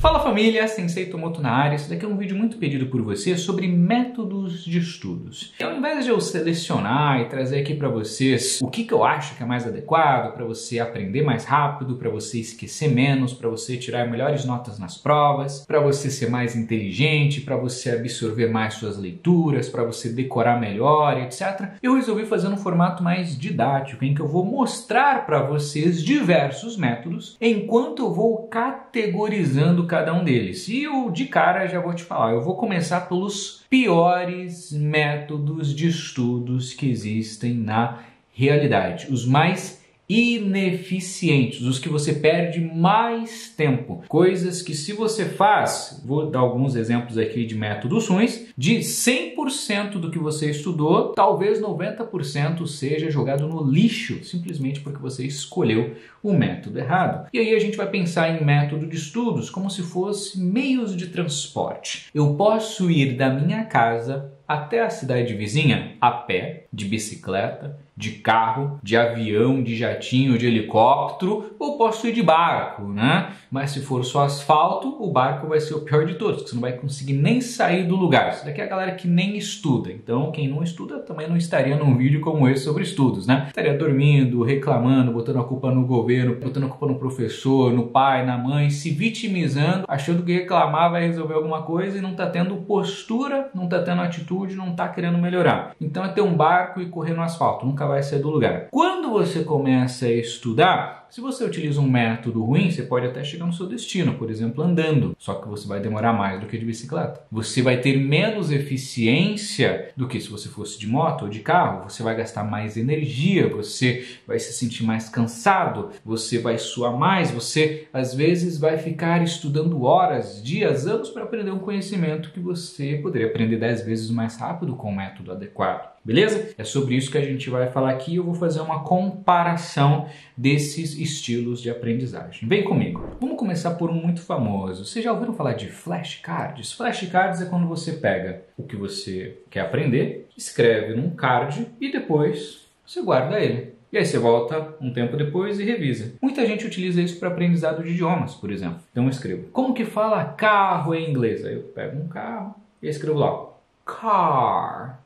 Fala família, Sensei Tomoto na área. Esse daqui é um vídeo muito pedido por você sobre métodos de estudos. E ao invés de eu selecionar e trazer aqui para vocês o que eu acho que é mais adequado para você aprender mais rápido, para você esquecer menos, para você tirar melhores notas nas provas, para você ser mais inteligente, para você absorver mais suas leituras, para você decorar melhor, etc. Eu resolvi fazer um formato mais didático, em que eu vou mostrar para vocês diversos métodos, enquanto eu vou categorizando cada um deles. E eu de cara já vou te falar, eu vou começar pelos piores métodos de estudos que existem na realidade, os mais ineficientes, os que você perde mais tempo, coisas que se você faz, vou dar alguns exemplos aqui de métodos ruins, de 100% do que você estudou, talvez 90% seja jogado no lixo, simplesmente porque você escolheu o método errado. E aí a gente vai pensar em método de estudos como se fosse meios de transporte. Eu posso ir da minha casa até a cidade vizinha a pé, de bicicleta, de carro, de avião, de jatinho, de helicóptero, ou posso ir de barco, né? Mas se for só asfalto, o barco vai ser o pior de todos, porque você não vai conseguir nem sair do lugar. Isso daqui é a galera que nem estuda. Então, quem não estuda também não estaria num vídeo como esse sobre estudos, né? Estaria dormindo, reclamando, botando a culpa no governo, botando a culpa no professor, no pai, na mãe, se vitimizando, achando que reclamar vai resolver alguma coisa e não tá tendo postura, não tá tendo atitude, não tá querendo melhorar. Então é ter um barco e correr no asfalto, nunca vai sair do lugar. Quando você começa a estudar, se você utiliza um método ruim, você pode até chegar no seu destino, por exemplo, andando. Só que você vai demorar mais do que de bicicleta. Você vai ter menos eficiência do que se você fosse de moto ou de carro. Você vai gastar mais energia, você vai se sentir mais cansado, você vai suar mais, você às vezes vai ficar estudando horas, dias, anos para aprender um conhecimento que você poderia aprender 10 vezes mais rápido com o método adequado. Beleza? É sobre isso que a gente vai falar aqui. Eu vou fazer uma comparação desses estilos de aprendizagem. Vem comigo. Vamos começar por um muito famoso. Vocês já ouviram falar de flashcards? Flashcards é quando você pega o que você quer aprender, escreve num card e depois você guarda ele. E aí você volta um tempo depois e revisa. Muita gente utiliza isso para aprendizado de idiomas, por exemplo. Então eu escrevo. Como que fala carro em inglês? Aí eu pego um carro e escrevo lá. Car.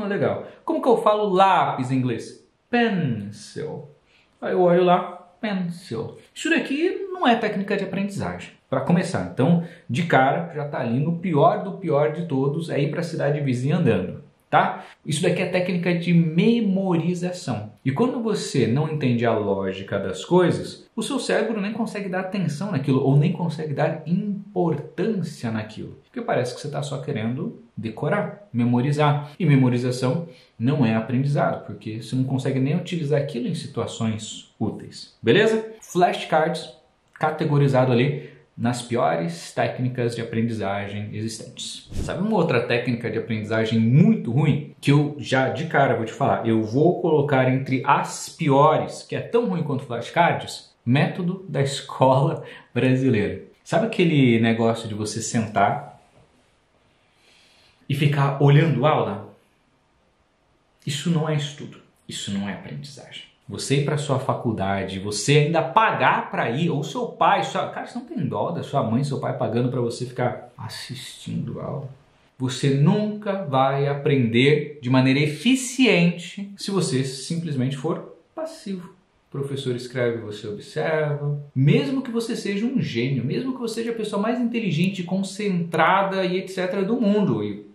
Legal. Como que eu falo lápis em inglês? Pencil. Aí eu olho lá, pencil. Isso daqui não é técnica de aprendizagem. Para começar, então, de cara, já está ali no pior do pior de todos, é ir para a cidade vizinha andando, tá? Isso daqui é técnica de memorização. E quando você não entende a lógica das coisas, o seu cérebro nem consegue dar atenção naquilo, ou nem consegue dar importância naquilo. Porque parece que você está só querendo decorar, memorizar. E memorização não é aprendizado, porque você não consegue nem utilizar aquilo em situações úteis. Beleza? Flashcards, categorizado ali nas piores técnicas de aprendizagem existentes. Sabe uma outra técnica de aprendizagem muito ruim? Que eu já de cara vou te falar. Eu vou colocar entre as piores, que é tão ruim quanto flashcards, método da escola brasileira. Sabe aquele negócio de você sentar e ficar olhando aula? Isso não é estudo, isso não é aprendizagem. Você ir para sua faculdade, você ainda pagar para ir, ou seu pai, cara, você não tem dó da sua mãe, seu pai pagando para você ficar assistindo aula. Você nunca vai aprender de maneira eficiente se você simplesmente for passivo. O professor escreve, você observa. Mesmo que você seja um gênio, mesmo que você seja a pessoa mais inteligente, concentrada e etc. do mundo. E,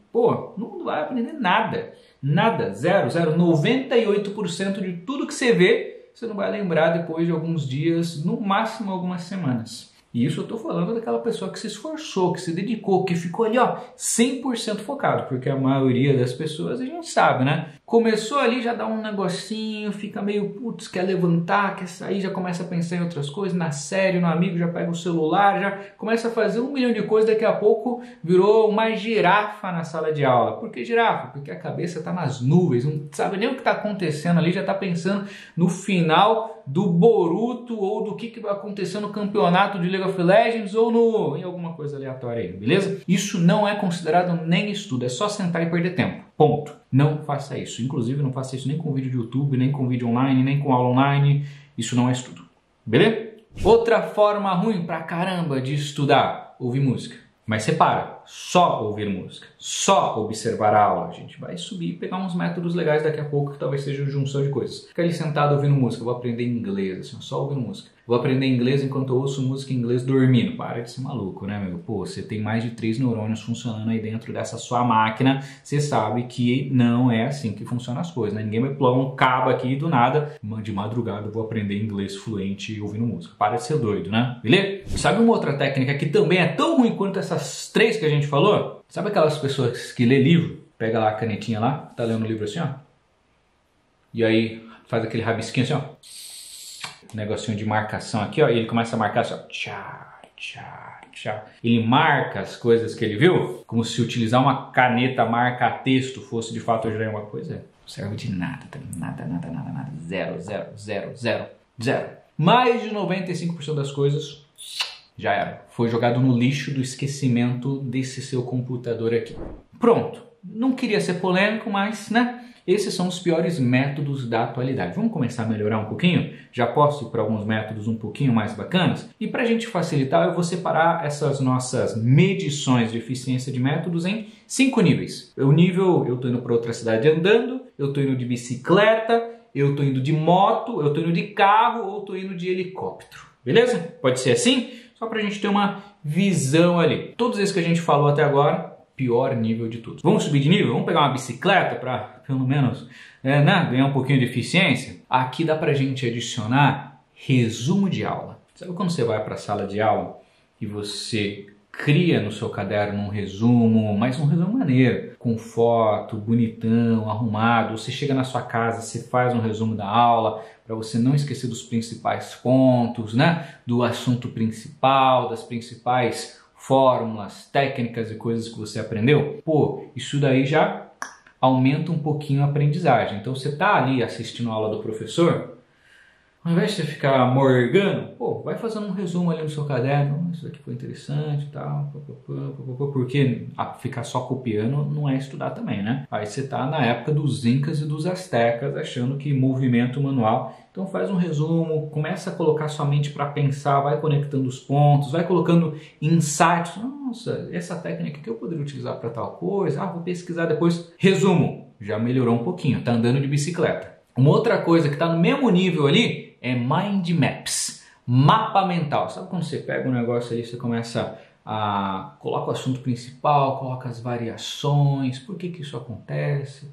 não vai aprender nada. Nada. 98% de tudo que você vê, você não vai lembrar depois de alguns dias, no máximo algumas semanas. E isso eu estou falando daquela pessoa que se esforçou, que se dedicou, que ficou ali, 100% focado. Porque a maioria das pessoas, a gente sabe, né? Começou ali, já dá um negocinho, fica meio, quer levantar, quer sair, já começa a pensar em outras coisas, na série, no amigo, já pega o celular, já começa a fazer 1 milhão de coisas, daqui a pouco virou uma girafa na sala de aula. Por que girafa? Porque a cabeça está nas nuvens, não sabe nem o que está acontecendo ali, já está pensando no final do Boruto ou do que vai acontecer no campeonato de League of Legends ou em alguma coisa aleatória aí, beleza? Isso não é considerado nem estudo, é só sentar e perder tempo. Ponto. Não faça isso. Inclusive, não faça isso nem com vídeo de YouTube, nem com vídeo online, nem com aula online. Isso não é estudo. Beleza? Outra forma ruim pra caramba de estudar, ouvir música. Mas separa, só ouvir música, só observar a aula. A gente vai subir e pegar uns métodos legais daqui a pouco que talvez seja junção de coisas. Fica ali sentado ouvindo música, vou aprender inglês, assim, só ouvindo música. Vou aprender inglês enquanto eu ouço música em inglês dormindo. Para de ser maluco, né, meu? Pô, você tem mais de 3 neurônios funcionando aí dentro dessa sua máquina. Você sabe que não é assim que funcionam as coisas, né? Ninguém vai pular um cabo aqui do nada. De madrugada eu vou aprender inglês fluente ouvindo música. Para de ser doido, né? Beleza? Sabe uma outra técnica que também é tão ruim quanto essas 3 que a gente falou? Sabe aquelas pessoas que lê livro? Pega lá a canetinha lá, tá lendo o livro assim, ó. E aí faz aquele rabisquinho assim, ó. Negocinho de marcação aqui, ó, e ele começa a marcar assim, ó, tchá, tchá, tchá. Ele marca as coisas que ele viu, como se utilizar uma caneta marca-texto fosse de fato ajudar em uma coisa. Não serve de nada, nada, nada, nada, nada. Zero, zero, zero, zero, zero. Mais de 95% das coisas já era. Foi jogado no lixo do esquecimento desse seu computador aqui. Pronto. Não queria ser polêmico, mas, né? Esses são os piores métodos da atualidade. Vamos começar a melhorar um pouquinho? Já posso ir para alguns métodos um pouquinho mais bacanas? E para a gente facilitar, eu vou separar essas nossas medições de eficiência de métodos em 5 níveis. O nível, eu estou indo para outra cidade andando, eu estou indo de bicicleta, eu estou indo de moto, eu estou indo de carro ou estou indo de helicóptero. Beleza? Pode ser assim? Só para a gente ter uma visão ali. Todos esses que a gente falou até agora, pior nível de tudo. Vamos subir de nível? Vamos pegar uma bicicleta para, pelo menos, ganhar um pouquinho de eficiência? Aqui dá pra gente adicionar resumo de aula. Sabe quando você vai para a sala de aula e você cria no seu caderno um resumo, mas um resumo maneiro, com foto, bonitão, arrumado. Você chega na sua casa, você faz um resumo da aula para você não esquecer dos principais pontos, né? Do assunto principal, das principais fórmulas, técnicas e coisas que você aprendeu. Pô, isso daí já aumenta um pouquinho a aprendizagem. Então você tá ali assistindo a aula do professor, ao invés de você ficar morgando, pô, vai fazendo um resumo ali no seu caderno. Isso daqui foi interessante e tal, porque ficar só copiando não é estudar também, né? Aí você tá na época dos incas e dos astecas, achando que movimento manual. Então faz um resumo, começa a colocar sua mente para pensar, vai conectando os pontos, vai colocando insights. Nossa, essa técnica que eu poderia utilizar para tal coisa, vou pesquisar depois. Resumo, já melhorou um pouquinho, tá andando de bicicleta. Uma outra coisa que está no mesmo nível ali é Mind Maps, mapa mental. Sabe quando você pega um negócio ali, você começa a coloca o assunto principal, coloca as variações, por que isso acontece,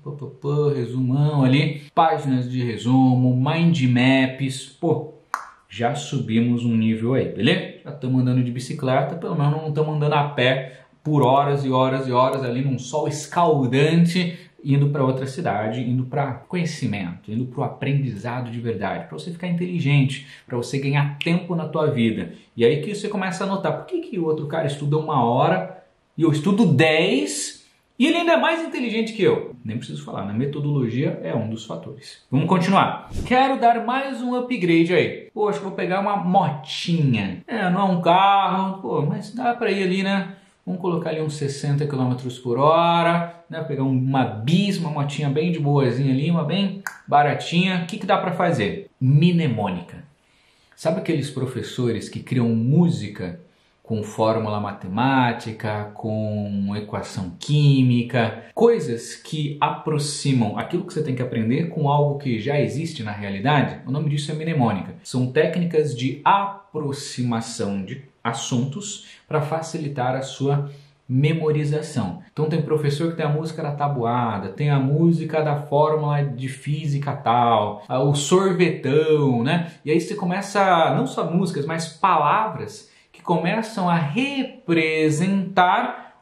resumão ali, páginas de resumo, Mind Maps, pô, já subimos um nível aí, beleza? Já estamos andando de bicicleta, pelo menos não estamos andando a pé por horas e horas e horas ali num sol escaldante, indo para outra cidade, indo para conhecimento, indo para o aprendizado de verdade, para você ficar inteligente, para você ganhar tempo na tua vida. E aí que você começa a notar, por que o outro cara estuda 1 hora e eu estudo 10 e ele ainda é mais inteligente que eu? Nem preciso falar, na metodologia é um dos fatores. Vamos continuar. Quero dar mais um upgrade aí. Pô, acho que vou pegar uma motinha. Não é um carro, pô, mas dá para ir ali, né? Vamos colocar ali uns 60 km por hora, né? Pegar uma bis, uma motinha bem de boazinha ali, uma bem baratinha. O que dá para fazer? Mnemônica. Sabe aqueles professores que criam música com fórmula matemática, com equação química? Coisas que aproximam aquilo que você tem que aprender com algo que já existe na realidade? O nome disso é mnemônica. São técnicas de aproximação de assuntos para facilitar a sua memorização. Então tem professor que tem a música da tabuada, tem a música da fórmula de física tal, o sorvetão, né? E aí você começa, não só músicas, mas palavras que começam a representar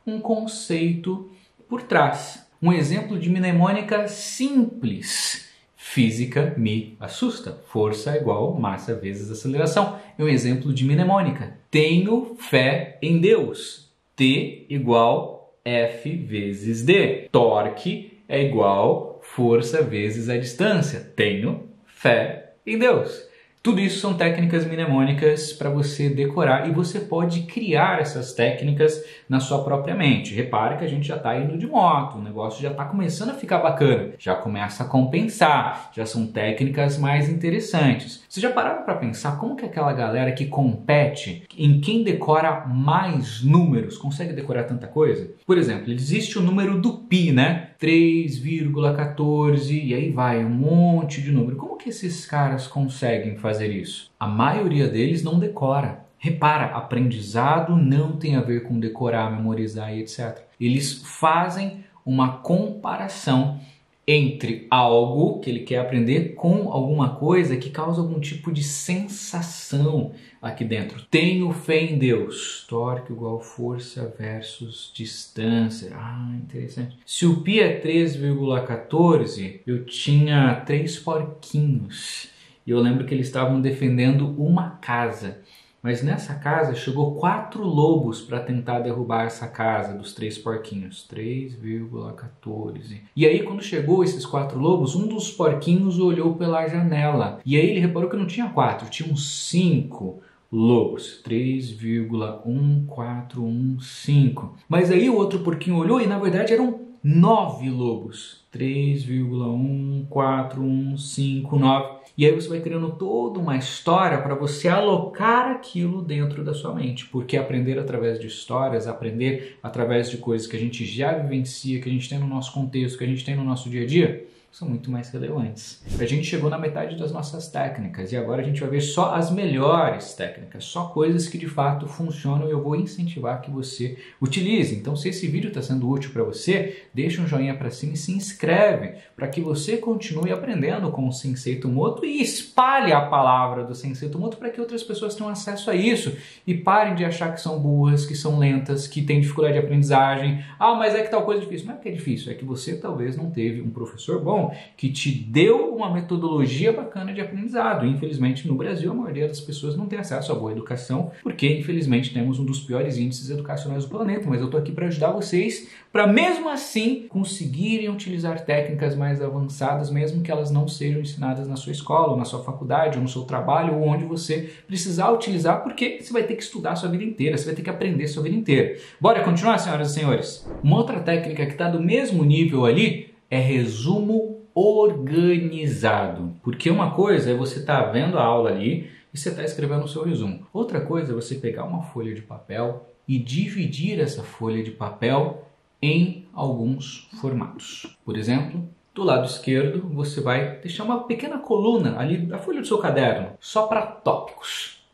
um conceito por trás. Um exemplo de mnemônica simples. Física me assusta. Força igual massa vezes aceleração. É um exemplo de mnemônica. Tenho fé em Deus. T igual F vezes D. Torque é igual força vezes a distância. Tenho fé em Deus. Tudo isso são técnicas mnemônicas para você decorar e você pode criar essas técnicas na sua própria mente. Repare que a gente já está indo de moto, o negócio já está começando a ficar bacana, já começa a compensar, já são técnicas mais interessantes. Você já parou para pensar como que aquela galera que compete em quem decora mais números consegue decorar tanta coisa? Por exemplo, existe o número do pi, né? 3,14 e aí vai um monte de número. Como que esses caras conseguem fazer isso? A maioria deles não decora. Repara, aprendizado não tem a ver com decorar, memorizar e etc. Eles fazem uma comparação entre algo que ele quer aprender com alguma coisa que causa algum tipo de sensação aqui dentro. Tenho fé em Deus. Tórico igual força versus distância. Interessante. Se o pi é 3,14, eu tinha 3 porquinhos. E eu lembro que eles estavam defendendo uma casa. Mas nessa casa chegou 4 lobos para tentar derrubar essa casa dos 3 porquinhos. 3,14. E aí quando chegou esses 4 lobos, um dos porquinhos olhou pela janela. E aí ele reparou que não tinha 4, tinha uns 5 lobos. 3,1415. Mas aí o outro porquinho olhou e na verdade eram 9 lobos. 3,1415,9. E aí você vai criando toda uma história para você alocar aquilo dentro da sua mente. Porque aprender através de histórias, aprender através de coisas que a gente já vivencia, que a gente tem no nosso contexto, que a gente tem no nosso dia a dia, são muito mais relevantes. A gente chegou na metade das nossas técnicas e agora a gente vai ver só as melhores técnicas, só coisas que de fato funcionam e eu vou incentivar que você utilize. Então, se esse vídeo está sendo útil para você, deixa um joinha para cima e se inscreve para que você continue aprendendo com o Sensei Tumoto e espalhe a palavra do Sensei Tumoto para que outras pessoas tenham acesso a isso e parem de achar que são burras, que são lentas, que têm dificuldade de aprendizagem. Mas é que tal coisa é difícil. Não é que é difícil, é que você talvez não teve um professor bom que te deu uma metodologia bacana de aprendizado. Infelizmente, no Brasil, a maioria das pessoas não tem acesso a boa educação, porque, infelizmente, temos um dos piores índices educacionais do planeta. Mas eu estou aqui para ajudar vocês para, mesmo assim, conseguirem utilizar técnicas mais avançadas, mesmo que elas não sejam ensinadas na sua escola, ou na sua faculdade, ou no seu trabalho, ou onde você precisar utilizar, porque você vai ter que estudar a sua vida inteira, você vai ter que aprender a sua vida inteira. Bora continuar, senhoras e senhores? Uma outra técnica que está do mesmo nível ali é resumo organizado. Porque uma coisa é você estar vendo a aula ali e você está escrevendo o seu resumo. Outra coisa é você pegar uma folha de papel e dividir essa folha de papel em alguns formatos. Por exemplo, do lado esquerdo você vai deixar uma pequena coluna ali da folha do seu caderno só para tópicos.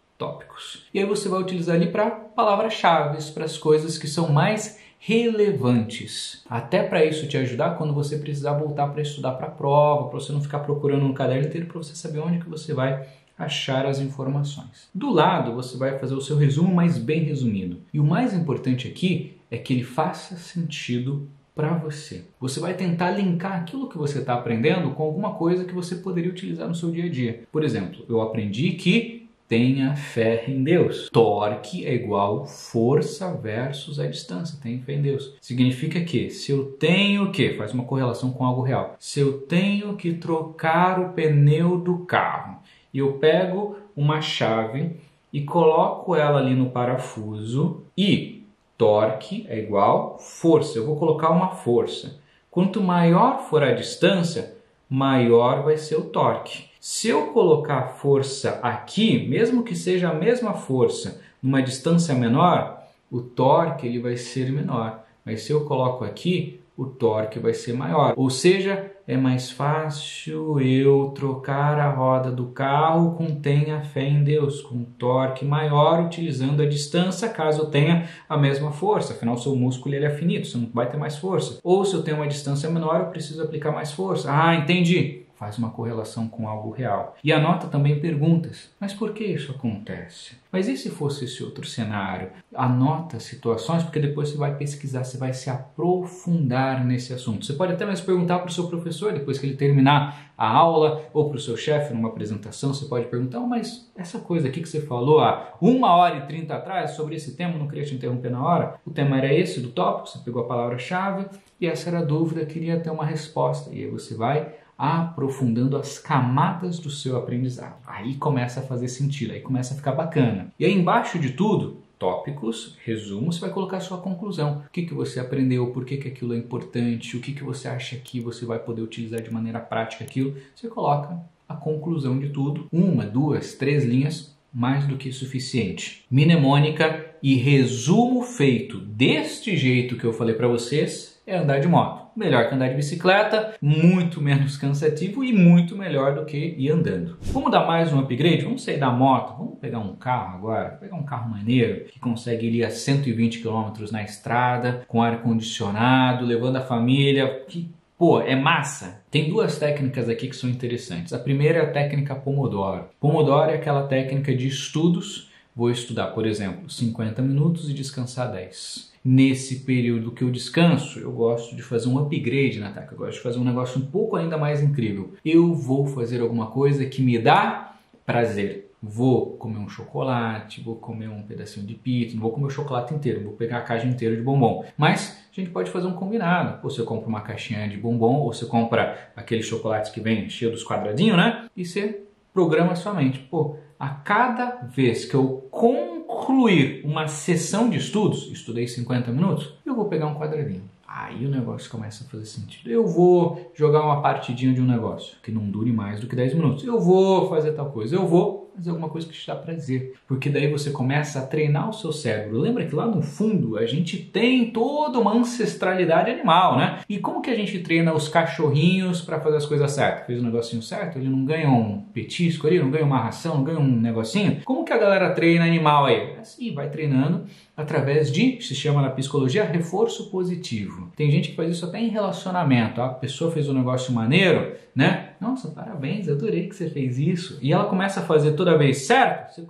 E aí você vai utilizar ali para palavras-chave, para as coisas que são mais relevantes. Até para isso te ajudar quando você precisar voltar para estudar para a prova, para você não ficar procurando no caderno inteiro, para você saber onde que você vai achar as informações. Do lado você vai fazer o seu resumo, mas bem resumido. E o mais importante aqui é que ele faça sentido para você. Você vai tentar linkar aquilo que você está aprendendo com alguma coisa que você poderia utilizar no seu dia a dia. Por exemplo, eu aprendi que tenha fé em Deus. Torque é igual força versus a distância. Tenha fé em Deus. Significa que se eu tenho que, faz uma correlação com algo real. Se eu tenho que trocar o pneu do carro e eu pego uma chave e coloco ela ali no parafuso e torque é igual força. Eu vou colocar uma força. Quanto maior for a distância, maior vai ser o torque. Se eu colocar força aqui, mesmo que seja a mesma força, numa distância menor, o torque ele vai ser menor. Mas se eu coloco aqui, o torque vai ser maior. Ou seja, é mais fácil eu trocar a roda do carro com tenha fé em Deus, com torque maior, utilizando a distância, caso eu tenha a mesma força. Afinal, o seu músculo ele é finito, você não vai ter mais força. Ou se eu tenho uma distância menor, eu preciso aplicar mais força. Entendi. Faz uma correlação com algo real. E anota também perguntas. Mas por que isso acontece? Mas e se fosse esse outro cenário? Anota situações, porque depois você vai pesquisar, você vai se aprofundar nesse assunto. Você pode até mesmo perguntar para o seu professor, depois que ele terminar a aula, ou para o seu chefe numa apresentação, você pode perguntar, mas essa coisa aqui que você falou há 1h30 atrás sobre esse tema, não queria te interromper na hora, o tema era esse do tópico, você pegou a palavra-chave e essa era a dúvida, queria ter uma resposta. E aí você vai aprofundando as camadas do seu aprendizado. Aí começa a fazer sentido, aí começa a ficar bacana. E aí embaixo de tudo, tópicos, resumo, você vai colocar a sua conclusão. O que você aprendeu, por que aquilo é importante, o que você acha que você vai poder utilizar de maneira prática aquilo. Você coloca a conclusão de tudo, 1, 2, 3 linhas, mais do que suficiente. Mnemônica e resumo feito deste jeito que eu falei para vocês é andar de moto. Melhor que andar de bicicleta, muito menos cansativo e muito melhor do que ir andando. Vamos dar mais um upgrade? Vamos sair da moto, vamos pegar um carro agora, pegar um carro maneiro que consegue ir a 120 km na estrada, com ar-condicionado, levando a família, que pô, é massa. Tem duas técnicas aqui que são interessantes. A primeira é a técnica Pomodoro. Pomodoro é aquela técnica de estudos. Vou estudar, por exemplo, 50 minutos e descansar 10. Nesse período que eu descanso, eu gosto de fazer um upgrade na tática. Eu gosto de fazer um negócio um pouco ainda mais incrível. Eu vou fazer alguma coisa que me dá prazer. Vou comer um chocolate, vou comer um pedacinho de pizza, não vou comer o chocolate inteiro, vou pegar a caixa inteira de bombom. Mas a gente pode fazer um combinado. Ou você compra uma caixinha de bombom, ou você compra aqueles chocolates que vem cheio dos quadradinhos, né? E você programa a sua mente. Pô, a cada vez que eu concluir uma sessão de estudos, estudei 50 minutos, eu vou pegar um quadradinho. Aí o negócio começa a fazer sentido. Eu vou jogar uma partidinha de um negócio que não dure mais do que 10 minutos. Eu vou fazer tal coisa. Eu vou fazer alguma coisa que te dá prazer. Porque daí você começa a treinar o seu cérebro. Lembra que lá no fundo a gente tem toda uma ancestralidade animal, né? E como que a gente treina os cachorrinhos para fazer as coisas certas? Fez um negocinho certo? Ele não ganha um petisco ali? Não ganha uma ração? Não ganha um negocinho? Como que a galera treina animal aí? Assim, vai treinando através de, se chama na psicologia, reforço positivo. Tem gente que faz isso até em relacionamento. A pessoa fez um negócio maneiro, né? Nossa, parabéns, adorei que você fez isso. E ela começa a fazer toda vez certo,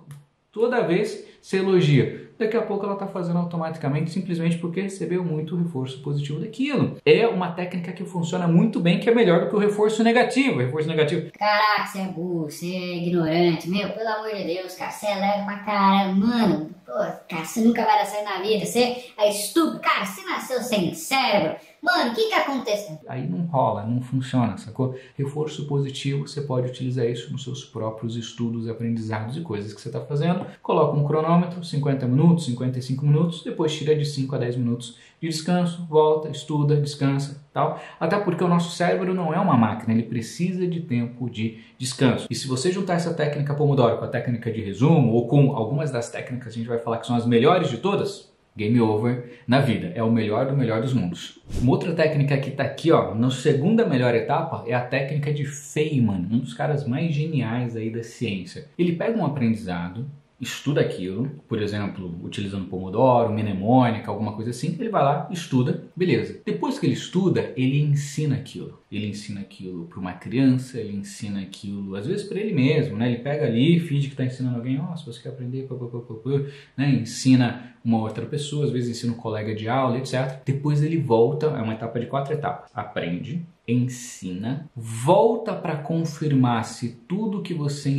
toda vez você elogia. Daqui a pouco ela está fazendo automaticamente, simplesmente porque recebeu muito reforço positivo daquilo. É uma técnica que funciona muito bem, que é melhor do que o reforço negativo. Caraca, você é burro, você é ignorante. Meu, pelo amor de Deus, cara, você é leve pra caramba. Mano, pô, cara, você nunca vai dar certo na vida. Você é estúpido. Cara, você nasceu sem cérebro. Mano, o que aconteceu? Aí não rola, não funciona, sacou? Reforço positivo, você pode utilizar isso nos seus próprios estudos, aprendizados e coisas que você está fazendo. Coloca um cronômetro, 50 minutos, 55 minutos, depois tira de 5 a 10 minutos de descanso, volta, estuda, descansa, tal. Até porque o nosso cérebro não é uma máquina, ele precisa de tempo de descanso. E se você juntar essa técnica Pomodoro com a técnica de resumo, ou com algumas das técnicas que a gente vai falar que são as melhores de todas, game over na vida. É o melhor do melhor dos mundos. Uma outra técnica que está aqui, ó, na segunda melhor etapa, é a técnica de Feynman, um dos caras mais geniais aí da ciência. Ele pega um aprendizado, estuda aquilo, por exemplo, utilizando Pomodoro, mnemônica, alguma coisa assim, ele vai lá, estuda, beleza. Depois que ele estuda, ele ensina aquilo. Ele ensina aquilo para uma criança, ele ensina aquilo, às vezes para ele mesmo, né? Ele pega ali, finge que está ensinando alguém, se você quer aprender, né? Ensina uma outra pessoa, às vezes ensina um colega de aula, etc. Depois ele volta, é uma etapa de 4 etapas. Aprende, ensina, volta para confirmar se tudo que você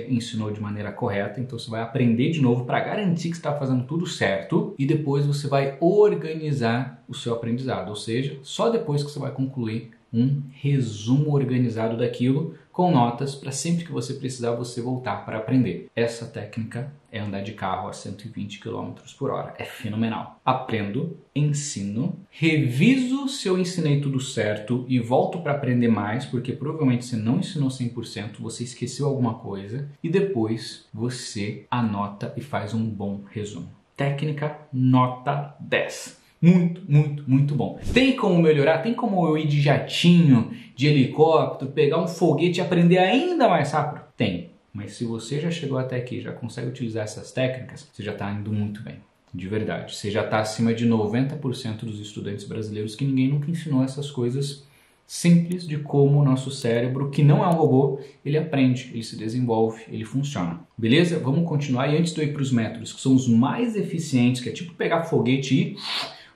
ensinou de maneira correta, então você vai aprender de novo para garantir que está fazendo tudo certo e depois você vai organizar o seu aprendizado, ou seja, só depois que você vai concluir um resumo organizado daquilo com notas para sempre que você precisar você voltar para aprender. Essa técnica é andar de carro a 120 km por hora. É fenomenal. Aprendo, ensino, reviso se eu ensinei tudo certo e volto para aprender mais, porque provavelmente você não ensinou 100%, você esqueceu alguma coisa e depois você anota e faz um bom resumo. Técnica nota 10. Muito, muito, muito bom. Tem como melhorar? Tem como eu ir de jatinho, de helicóptero, pegar um foguete e aprender ainda mais rápido? Tem. Mas se você já chegou até aqui, já consegue utilizar essas técnicas, você já está indo muito bem. De verdade. Você já está acima de 90% dos estudantes brasileiros que ninguém nunca ensinou essas coisas simples de como o nosso cérebro, que não é um robô, ele aprende, ele se desenvolve, ele funciona. Beleza? Vamos continuar. E antes de eu ir para os métodos que são os mais eficientes, que é tipo pegar foguete e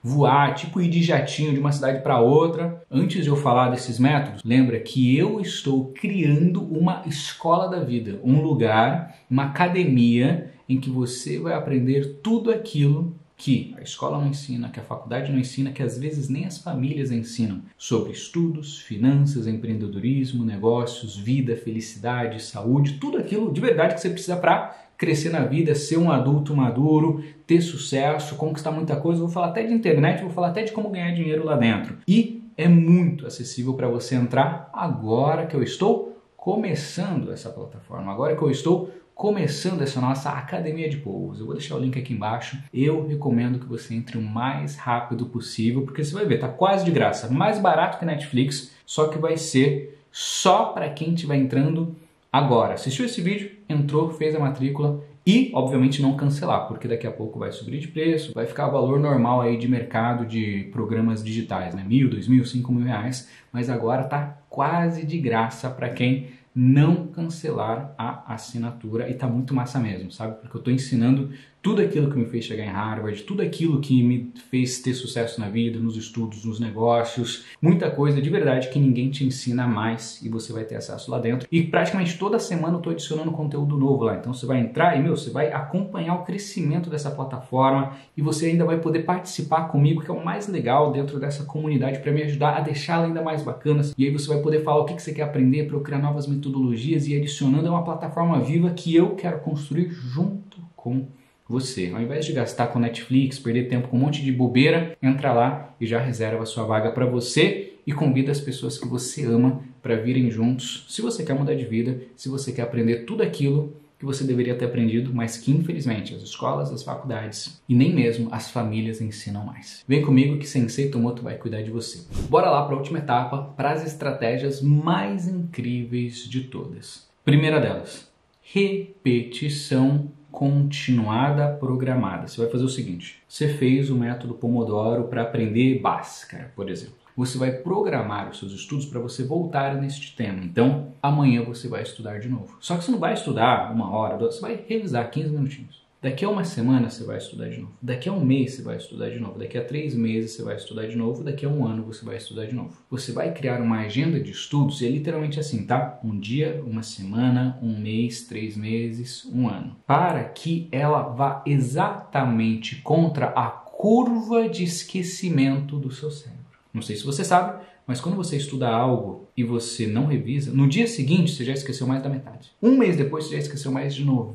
voar, tipo ir de jatinho de uma cidade para outra. Antes de eu falar desses métodos, lembra que eu estou criando uma escola da vida, um lugar, uma academia em que você vai aprender tudo aquilo que a escola não ensina, que a faculdade não ensina, que às vezes nem as famílias ensinam sobre estudos, finanças, empreendedorismo, negócios, vida, felicidade, saúde, tudo aquilo de verdade que você precisa para crescer na vida, ser um adulto maduro, ter sucesso, conquistar muita coisa. Vou falar até de internet, vou falar até de como ganhar dinheiro lá dentro. E é muito acessível para você entrar agora que eu estou começando essa plataforma, agora que eu estou começando essa nossa academia de povos. Eu vou deixar o link aqui embaixo. Eu recomendo que você entre o mais rápido possível, porque você vai ver, tá quase de graça, mais barato que Netflix, só que vai ser só para quem estiver entrando agora. Assistiu esse vídeo, entrou, fez a matrícula e, obviamente, não cancelar, porque daqui a pouco vai subir de preço, vai ficar o valor normal aí de mercado de programas digitais, né? R$1.000, R$2.000, R$5.000, mas agora tá quase de graça para quem não cancelar a assinatura e tá muito massa mesmo, sabe? Porque eu tô ensinando tudo aquilo que me fez chegar em Harvard, tudo aquilo que me fez ter sucesso na vida, nos estudos, nos negócios, muita coisa de verdade que ninguém te ensina mais e você vai ter acesso lá dentro. E praticamente toda semana eu tô adicionando conteúdo novo lá, então você vai entrar e, você vai acompanhar o crescimento dessa plataforma e você ainda vai poder participar comigo, que é o mais legal dentro dessa comunidade, para me ajudar a deixá-la ainda mais bacana. E aí você vai poder falar o que você quer aprender para eu criar novas metodologias e adicionando. É uma plataforma viva que eu quero construir junto com você. Ao invés de gastar com Netflix, perder tempo com um monte de bobeira, entra lá e já reserva a sua vaga para você e convida as pessoas que você ama para virem juntos. Se você quer mudar de vida, se você quer aprender tudo aquilo que você deveria ter aprendido, mas que infelizmente as escolas, as faculdades e nem mesmo as famílias ensinam mais. Vem comigo que Sensei Tomoto vai cuidar de você. Bora lá para a última etapa, para as estratégias mais incríveis de todas. Primeira delas, repetição continuada programada. Você vai fazer o seguinte: você fez o método Pomodoro para aprender Bhaskara, por exemplo. Você vai programar os seus estudos para você voltar neste tema. Então, amanhã você vai estudar de novo. Só que você não vai estudar 1 hora, você vai revisar 15 minutinhos. Daqui a 1 semana você vai estudar de novo. Daqui a 1 mês você vai estudar de novo. Daqui a 3 meses você vai estudar de novo. Daqui a 1 ano você vai estudar de novo. Você vai criar uma agenda de estudos e é literalmente assim, tá? 1 dia, 1 semana, 1 mês, 3 meses, 1 ano. Para que ela vá exatamente contra a curva de esquecimento do seu cérebro. Não sei se você sabe, mas quando você estuda algo e você não revisa, no dia seguinte você já esqueceu mais da metade. 1 mês depois você já esqueceu mais de 90%.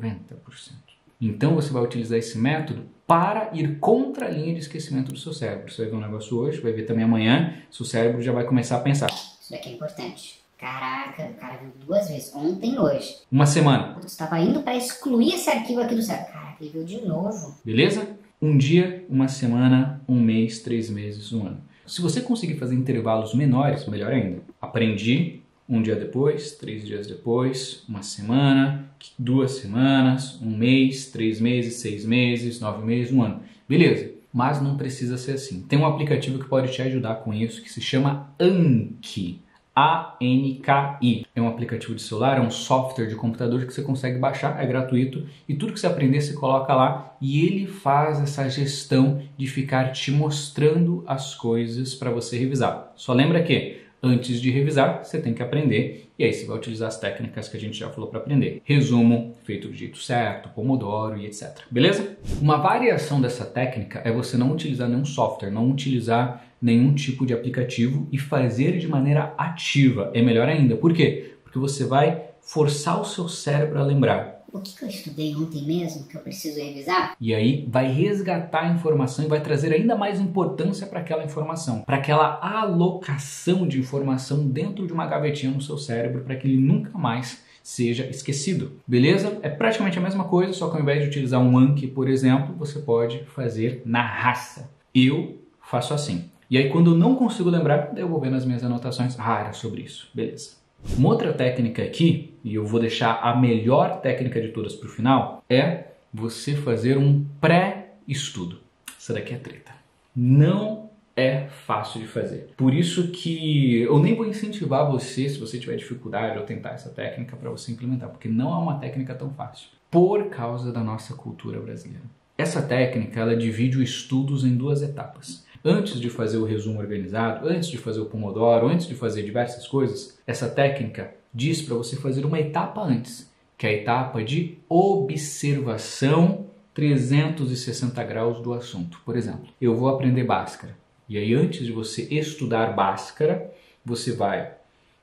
Então você vai utilizar esse método para ir contra a linha de esquecimento do seu cérebro. Você vai ver um negócio hoje, vai ver também amanhã, seu cérebro já vai começar a pensar. Isso daqui é importante. Caraca, o cara viu 2 vezes, ontem e hoje. 1 semana. Você estava indo para excluir esse arquivo aqui do cérebro. Caraca, ele viu de novo. Beleza? 1 dia, 1 semana, 1 mês, 3 meses, 1 ano. Se você conseguir fazer intervalos menores, melhor ainda. Aprendi 1 dia depois, 3 dias depois, 1 semana, 2 semanas, 1 mês, 3 meses, 6 meses, 9 meses, 1 ano. Beleza, mas não precisa ser assim. Tem um aplicativo que pode te ajudar com isso que se chama Anki. ANKI. É um aplicativo de celular, é um software de computador que você consegue baixar, é gratuito, e tudo que você aprender você coloca lá e ele faz essa gestão de ficar te mostrando as coisas para você revisar. Só lembra que antes de revisar, você tem que aprender e aí você vai utilizar as técnicas que a gente já falou para aprender. Resumo, feito do jeito certo, Pomodoro e etc. Beleza? Uma variação dessa técnica é você não utilizar nenhum software, não utilizar nenhum tipo de aplicativo e fazer de maneira ativa. É melhor ainda. Por quê? Porque você vai forçar o seu cérebro a lembrar. O que eu estudei ontem mesmo que eu preciso revisar? E aí vai resgatar a informação e vai trazer ainda mais importância para aquela informação, para aquela alocação de informação dentro de uma gavetinha no seu cérebro, para que ele nunca mais seja esquecido. Beleza? É praticamente a mesma coisa, só que ao invés de utilizar um Anki, por exemplo, você pode fazer na raça. Eu faço assim. E aí quando eu não consigo lembrar, eu vou ver nas minhas anotações, era sobre isso. Beleza. Uma outra técnica aqui, e eu vou deixar a melhor técnica de todas para o final, é você fazer um pré-estudo. Essa daqui é treta. Não é fácil de fazer. Por isso que eu nem vou incentivar você, se você tiver dificuldade, ou tentar essa técnica para você implementar, porque não é uma técnica tão fácil, por causa da nossa cultura brasileira. Essa técnica, ela divide os estudos em 2 etapas. Antes de fazer o resumo organizado, antes de fazer o Pomodoro, antes de fazer diversas coisas, essa técnica diz para você fazer uma etapa antes, que é a etapa de observação 360 graus do assunto. Por exemplo, eu vou aprender Bhaskara. E aí, antes de você estudar Bhaskara, você vai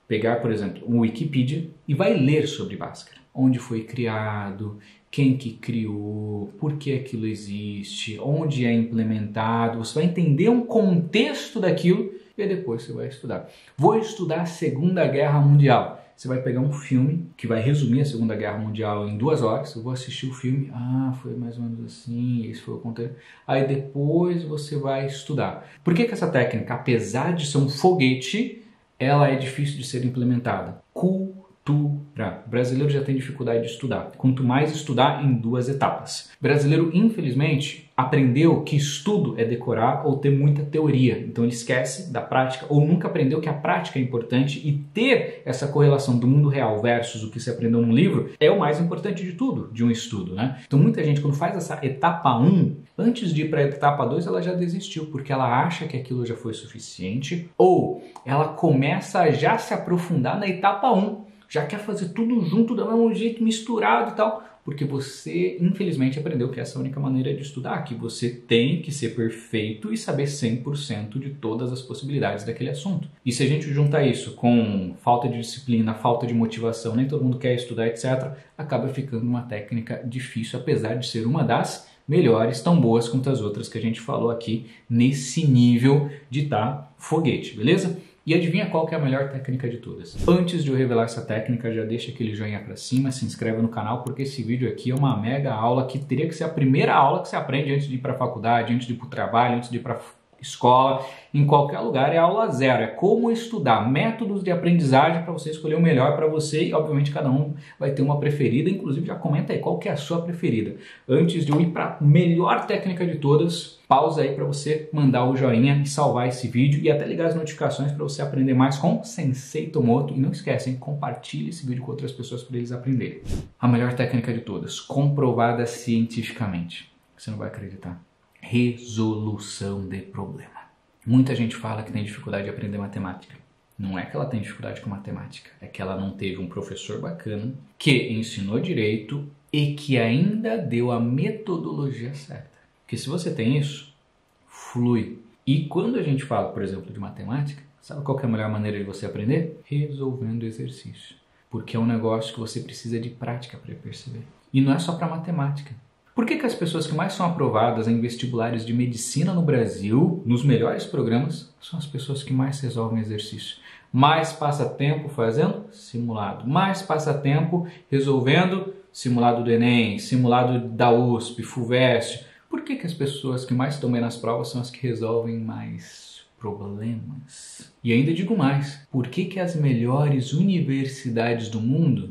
pegar, por exemplo, um Wikipedia e vai ler sobre Bhaskara. Onde foi criado, quem que criou, por que aquilo existe, onde é implementado. Você vai entender um contexto daquilo e depois você vai estudar. Vou estudar a Segunda Guerra Mundial. Você vai pegar um filme que vai resumir a Segunda Guerra Mundial em 2 horas. Eu vou assistir o filme. Ah, foi mais ou menos assim, esse foi o contexto. Aí depois você vai estudar. Por que essa técnica, apesar de ser um foguete, ela é difícil de ser implementada? Cultura. O brasileiro já tem dificuldade de estudar. Quanto mais estudar em 2 etapas. O brasileiro, infelizmente, aprendeu que estudo é decorar ou ter muita teoria. Então ele esquece da prática ou nunca aprendeu que a prática é importante e ter essa correlação do mundo real versus o que se aprendeu num livro é o mais importante de tudo, de um estudo, né? Então muita gente, quando faz essa etapa 1, antes de ir para a etapa 2, ela já desistiu, porque ela acha que aquilo já foi suficiente ou ela começa a já se aprofundar na etapa 1. Já quer fazer tudo junto, do mesmo jeito, misturado e tal, porque você, infelizmente, aprendeu que essa é a única maneira de estudar, que você tem que ser perfeito e saber 100% de todas as possibilidades daquele assunto. E se a gente juntar isso com falta de disciplina, falta de motivação, nem todo mundo quer estudar, etc., acaba ficando uma técnica difícil, apesar de ser uma das melhores, tão boas quanto as outras que a gente falou aqui, nesse nível de foguete, beleza? E adivinha qual que é a melhor técnica de todas? Antes de eu revelar essa técnica, já deixa aquele joinha pra cima, se inscreve no canal, porque esse vídeo aqui é uma mega aula que teria que ser a primeira aula que você aprende antes de ir pra faculdade, antes de ir pro trabalho, antes de ir pra escola, em qualquer lugar. É aula 0, é como estudar, métodos de aprendizagem para você escolher o melhor para você e obviamente cada um vai ter uma preferida, inclusive já comenta aí qual que é a sua preferida. Antes de eu ir para a melhor técnica de todas, pausa aí para você mandar o joinha e salvar esse vídeo e até ligar as notificações para você aprender mais com Sensei Tomoto. E não esquecem, compartilhe esse vídeo com outras pessoas para eles aprenderem. A melhor técnica de todas, comprovada cientificamente. Você não vai acreditar. Resolução de problema. Muita gente fala que tem dificuldade de aprender matemática. Não é que ela tem dificuldade com matemática, é que ela não teve um professor bacana que ensinou direito e que ainda deu a metodologia certa. Porque se você tem isso, flui. E quando a gente fala, por exemplo, de matemática, sabe qual que é a melhor maneira de você aprender? Resolvendo exercício. Porque é um negócio que você precisa de prática para perceber. E não é só para matemática. Por que as pessoas que mais são aprovadas em vestibulares de medicina no Brasil, nos melhores programas, são as pessoas que mais resolvem exercício? Mais passa tempo fazendo simulado. Mais passa tempo resolvendo simulado do Enem, simulado da USP, FUVEST. Por que as pessoas que mais estão bem nas provas são as que resolvem mais problemas? E ainda digo mais, por que as melhores universidades do mundo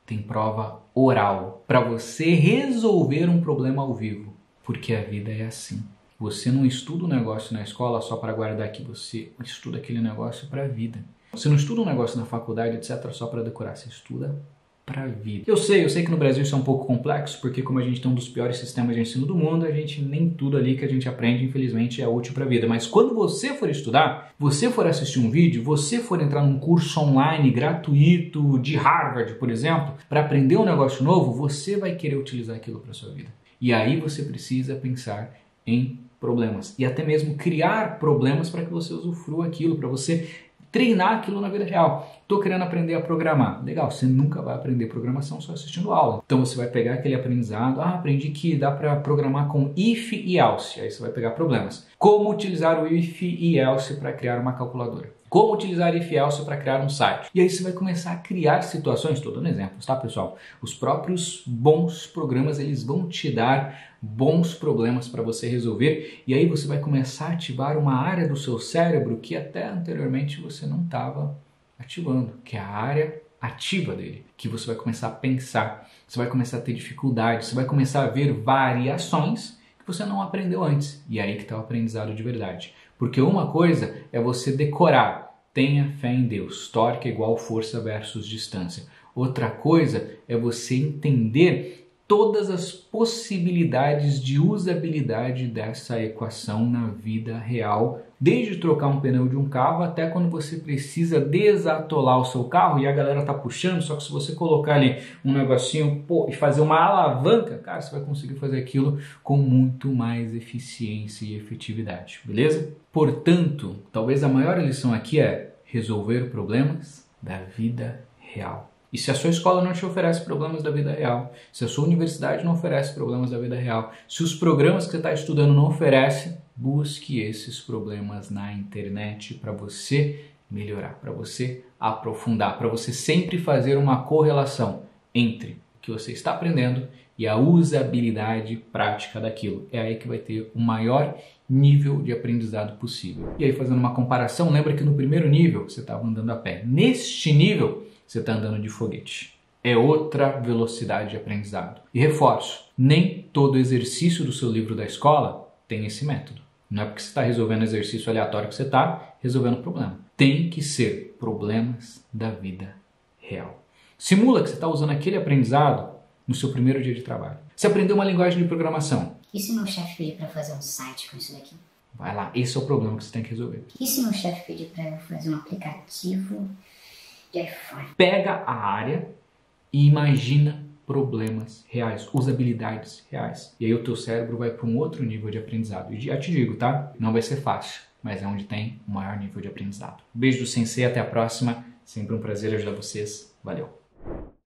têm prova oral para você resolver um problema ao vivo? Porque a vida é assim. Você não estuda um negócio na escola só para guardar aqui, você estuda aquele negócio para a vida. Você não estuda um negócio na faculdade, etc., só para decorar, você estuda para a vida. Eu sei que no Brasil isso é um pouco complexo, porque como a gente tem um dos piores sistemas de ensino do mundo, a gente nem tudo ali que a gente aprende, infelizmente, é útil para a vida. Mas quando você for estudar, você for assistir um vídeo, você for entrar num curso online gratuito de Harvard, por exemplo, para aprender um negócio novo, você vai querer utilizar aquilo para sua vida. E aí você precisa pensar em problemas e até mesmo criar problemas para que você usufrua aquilo, para você treinar aquilo na vida real. Estou querendo aprender a programar. Legal, você nunca vai aprender programação só assistindo aula. Então você vai pegar aquele aprendizado. Aprendi que dá para programar com if e else. Aí você vai pegar problemas. Como utilizar o if e else para criar uma calculadora? Como utilizar if e else para criar um site? E aí você vai começar a criar situações, estou dando exemplos, tá pessoal? Os próprios bons programas, eles vão te dar bons problemas para você resolver e aí você vai começar a ativar uma área do seu cérebro que até anteriormente você não estava ativando, que é a área ativa dele, que você vai começar a pensar, você vai começar a ter dificuldade, você vai começar a ver variações que você não aprendeu antes. E aí que está o aprendizado de verdade. Porque uma coisa é você decorar, tenha fé em Deus, tórica igual força versus distância. Outra coisa é você entender todas as possibilidades de usabilidade dessa equação na vida real, desde trocar um pneu de um carro até quando você precisa desatolar o seu carro e a galera tá puxando, só que se você colocar ali um negocinho e fazer uma alavanca, cara, você vai conseguir fazer aquilo com muito mais eficiência e efetividade, beleza? Portanto, talvez a maior lição aqui é resolver problemas da vida real. E se a sua escola não te oferece problemas da vida real, se a sua universidade não oferece problemas da vida real, se os programas que você está estudando não oferecem, busque esses problemas na internet para você melhorar, para você aprofundar, para você sempre fazer uma correlação entre o que você está aprendendo e a usabilidade prática daquilo. É aí que vai ter o maior nível de aprendizado possível. E aí, fazendo uma comparação, lembra que no primeiro nível você estava andando a pé. Neste nível, você está andando de foguete. É outra velocidade de aprendizado. E reforço, nem todo exercício do seu livro da escola tem esse método. Não é porque você está resolvendo exercício aleatório que você está resolvendo o problema. Tem que ser problemas da vida real. Simula que você está usando aquele aprendizado no seu primeiro dia de trabalho. Você aprendeu uma linguagem de programação. E se meu chefe pedir para fazer um site com isso daqui? Vai lá, esse é o problema que você tem que resolver. E se meu chefe pedir para eu fazer um aplicativo de iPhone? Pega a área e imagina problemas reais, usabilidades reais. E aí o teu cérebro vai para um outro nível de aprendizado. E já te digo, tá? Não vai ser fácil, mas é onde tem o maior nível de aprendizado. Beijo do Sensei, até a próxima. Sempre um prazer ajudar vocês. Valeu!